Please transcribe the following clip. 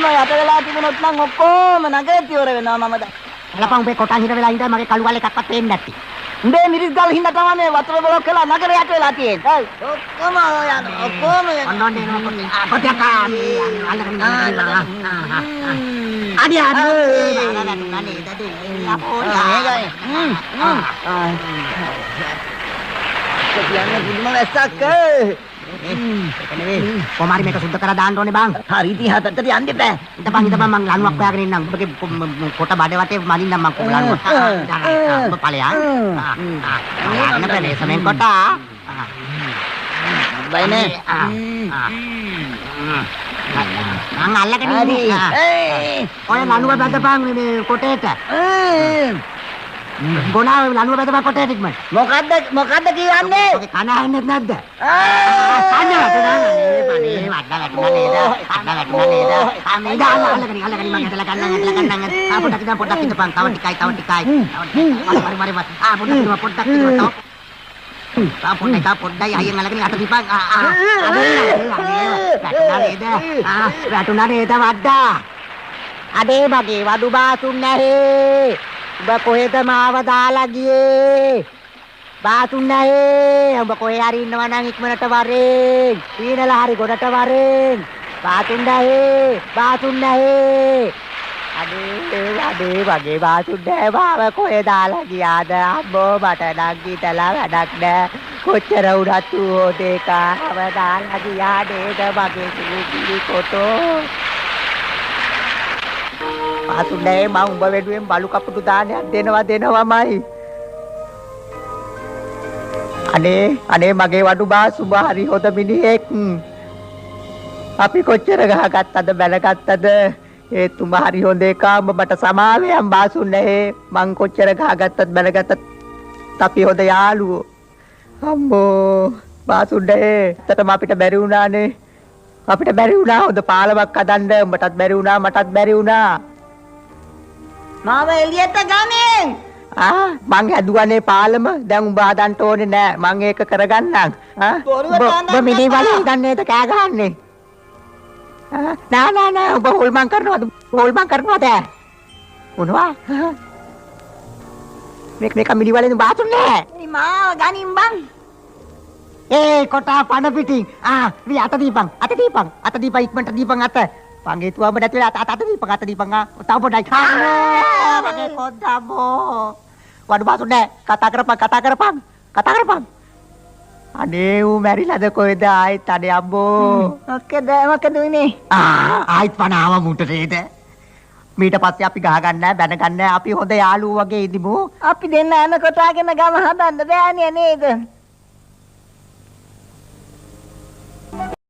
ඔක්කොම යට වෙලා තිබුණොත් නම් ඔක්කොම නගරේ තියර වෙනවා මම දැන්. ලපං උඹේ කොටන් හිර වෙලා ඉඳලා මගේ කළු වල එකක්වත් පේන්නේ නැති. උඹේ මිරිස් ගල් හින්දා තමයි මේ වතුර බ්ලොක් කරලා නගරේ යට වෙලා තියෙන්නේ. ඔක්කොම යන ඔක්කොම යන. ඔන්න එනවා කොටියක් අල්ලගෙන අඩිය කොමාරි මේක සුද්ධ කරලා දාන්න ඕනේ බං. හරි ඉතින් හතට යන්න එපා. ඉතපන් මං ලණුවක් හොයාගෙන ඉන්නම්. ඔබගේ කොට බඩ වටේ මනින්නම් මං කො ලණුවක්. ඔබ ඵලයන්. අන්න ප්‍රදේශයෙන් කොට. බයිනේ. මං අල්ලගෙන ඉන්නේ. ඔය ලණුව බැදපන් මේ කොටේට. ගොනා ලණුව බැදපන් කොටේට ඉක්මන. මොකද්ද කියන්නේ? ඔගේ කන ඇහෙන්නේ නැද්ද? අඩේ මගේ වඩු බාසුන් නැහැ. උඹ කොහෙද මාව දාලා ගියේ? බාසුන් නැහැ. උඹ කොහේ හරි ඉන්නවා නම් ඉක්මනට වරෙන්. පීනලා හරි ගොඩට වරෙන්. බාසුන් නැහැ. බාසුන් නැහැ. අඩේ වගේ බාසුන් නැහැ. මාව කොහේ දාලා ගියාද? අම්මෝ මට නම් හිතලා වැඩක් නැහැ. කොච්චර උඩත් ඕදේකාව දාලා ගියා නේද මගේ සුළුකිලි කොටෝ. පාසුනේ මම උඹ වෙනුවෙන් බලු කපුටු දානයක් දෙනවමයි. අනේ මගේ වඩු බාස් උඹ හරි හොඳ මිනිහෙක්. අපි කොච්චර ගහගත්තද බැලගත්තද ඒත් උඹ හරි හොඳ එකා. උඹ මට සමාවෙයන් බාසුනේ. මං කොච්චර ගහගත්තත් බැලගත්තත් අපි හොඳ යාළුවෝ. අම්මෝ බාසුනේ ඇත්තටම අපිට බැරි වුණානේ. අපිට බැරි වුණා හොඳ පාලමක් හදන්න. උඹටත් බැරි වුණා මටත් බැරි වුණා. මාව එළියට ගන්නේ. මං හැදුවනේ පාලම. දැන් උඹ හදන්න ඕනේ නෑ. මං ඒක කරගන්නම්. උඹ මිනි වලින් ගන්නේද කෑ ගහන්නේ? නෑ උඹ හොල්මන් කරනවද? මොනවා? මේක මිනි වලින් බාතුන්නේ. මාව ගනින් බං. කොටා පණ පිටින්. වී අත දීපන් ඉක්මනට දීපන් අත. පංගේ තුවම නැති වෙලා අත දීපන් තව පොඩයි කන්න. මගේ කොද්දම්මෝ. වඩු බාතුන්නේ කතා කරපන්. අනේ ඌ මැරිලාද කොහෙද ආයිත් අනේ අම්බෝ. මොකද උනේ? ආයිත් පනාව මුට නේද? මීට පස්සේ අපි ගහගන්න නැහැ බැනගන්න නැහැ. අපි හොඳ යාළුවෝ වගේ ඉදිමු. අපි දෙන්න යන කොටාගෙන ගම හදන්න බෑනේ නේද?